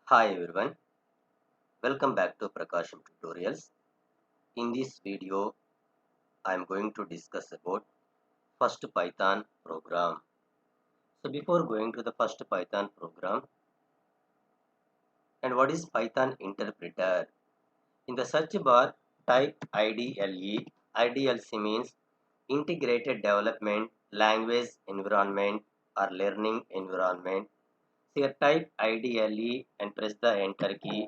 Hi everyone, welcome back to PRAKASAM tutorials. In this video, I am going to discuss about first Python program. So before going to the first Python program, and what is Python interpreter? In the search bar, type IDLE. IDLC means Integrated Development Language Environment or Learning Environment. So here type IDLE and press the enter key.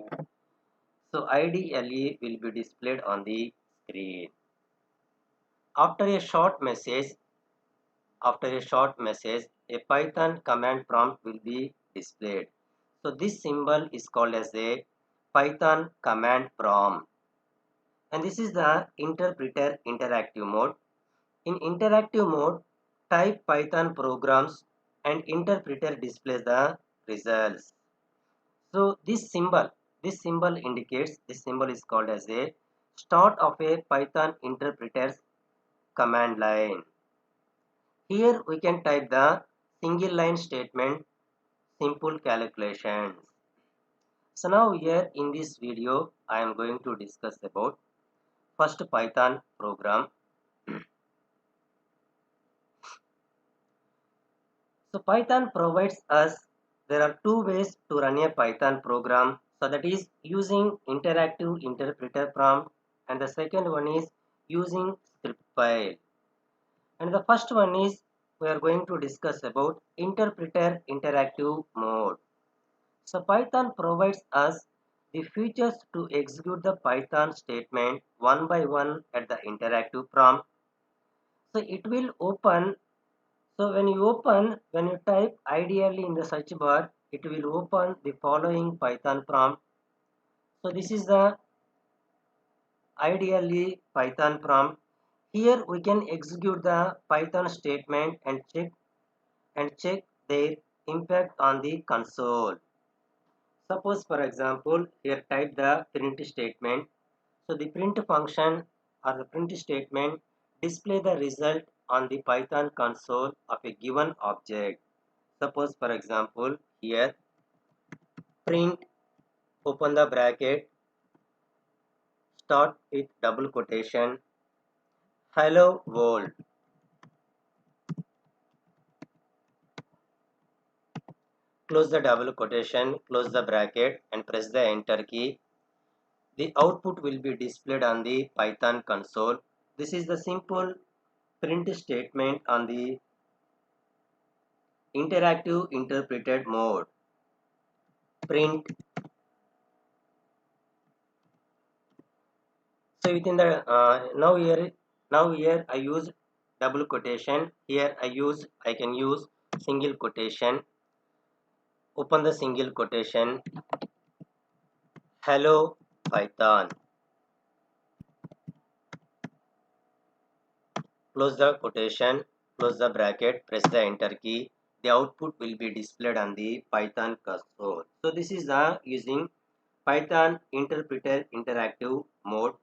So IDLE will be displayed on the screen. After a short message, a Python command prompt will be displayed. So this symbol is called as a Python command prompt. And this is the interpreter interactive mode. In interactive mode, type Python programs and interpreter displays the results. So this symbol is called as a start of a Python interpreter's command line. Here we can type the single line statement, simple calculations. So now here in this video, I am going to discuss about first Python program. So Python provides us, there are two ways to run a Python program. So that is using interactive interpreter prompt, and the second one is using script file. And the first one is we are going to discuss about interpreter interactive mode. So Python provides us the features to execute the Python statement one by one at the interactive prompt. So it will open. So when you type ideally in the search bar, it will open the following Python prompt. So this is the ideally Python prompt. Here we can execute the Python statement and check their impact on the console. Suppose for example, here type the print statement. So the print function or the print statement display the result on the Python console of a given object. Suppose for example, here print, open the bracket, start with double quotation, hello world. Close the double quotation, close the bracket and press the enter key. The output will be displayed on the Python console. This is the simple print statement on the interactive interpreted mode. Print. So within the now here I use double quotation. Here I can use single quotation. Open the single quotation. Hello Python. Close the quotation. Close the bracket. Press the enter key. The output will be displayed on the Python console. So this is the using Python interpreter interactive mode.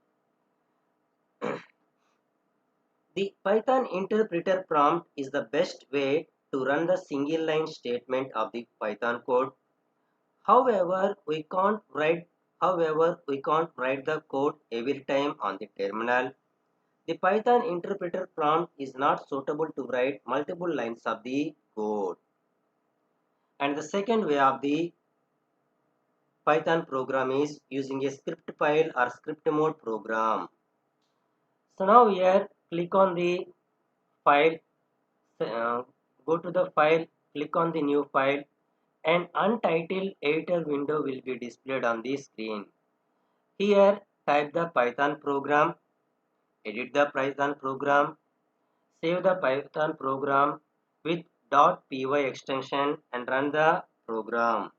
The Python interpreter prompt is the best way to run the single line statement of the Python code. However, we can't write the code every time on the terminal. The Python interpreter prompt is not suitable to write multiple lines of the code. And the second way of the Python program is using a script file or script mode program. So now here click on the file, go to the file, click on the new file. An untitled editor window will be displayed on the screen. Here type the Python program, edit the Python program, save the Python program with .py extension and run the program.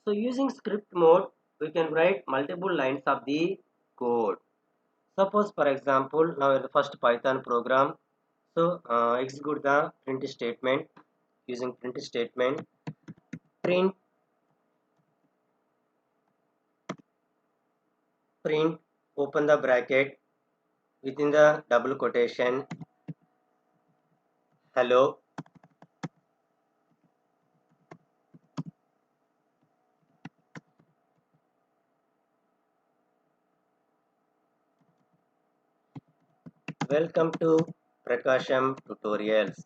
So using script mode, we can write multiple lines of the code. Suppose for example, now the first Python program. So execute the print statement using print statement. Print, open the bracket, within the double quotation, hello, Welcome to Prakasam tutorials.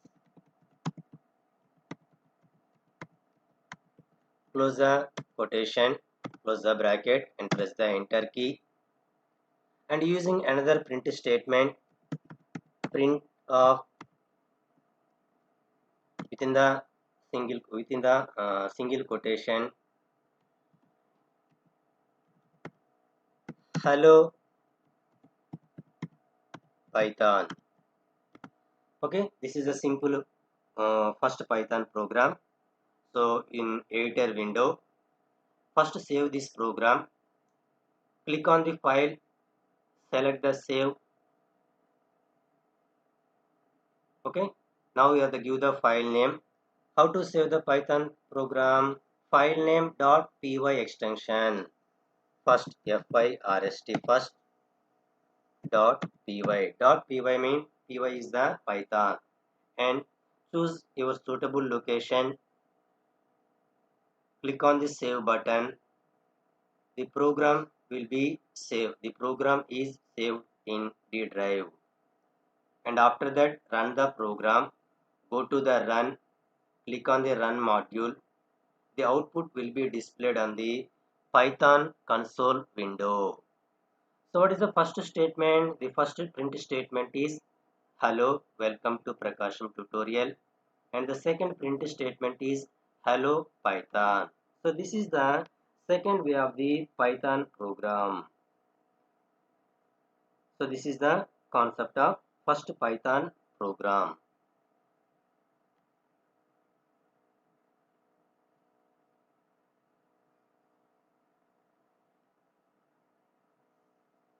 Close the quotation, close the bracket and press the enter key. And using another print statement, print of within the single quotation, hello Python. Okay, this is a simple first Python program. So in editor window, first save this program. Click on the file, select the save. Okay, now you have to give the file name. How to save the Python program? File name .py extension. First first first .py. .py means py is the Python, and choose your suitable location. Click on the save button. The program will be saved. The program is saved in the drive. And after that, run the program. Go to the run. Click on the run module. The output will be displayed on the Python console window. So what is the first statement? The first print statement is hello, welcome to Prakasam tutorial. And the second print statement is hello Python. So this is the second way of the Python program. So this is the concept of first Python program.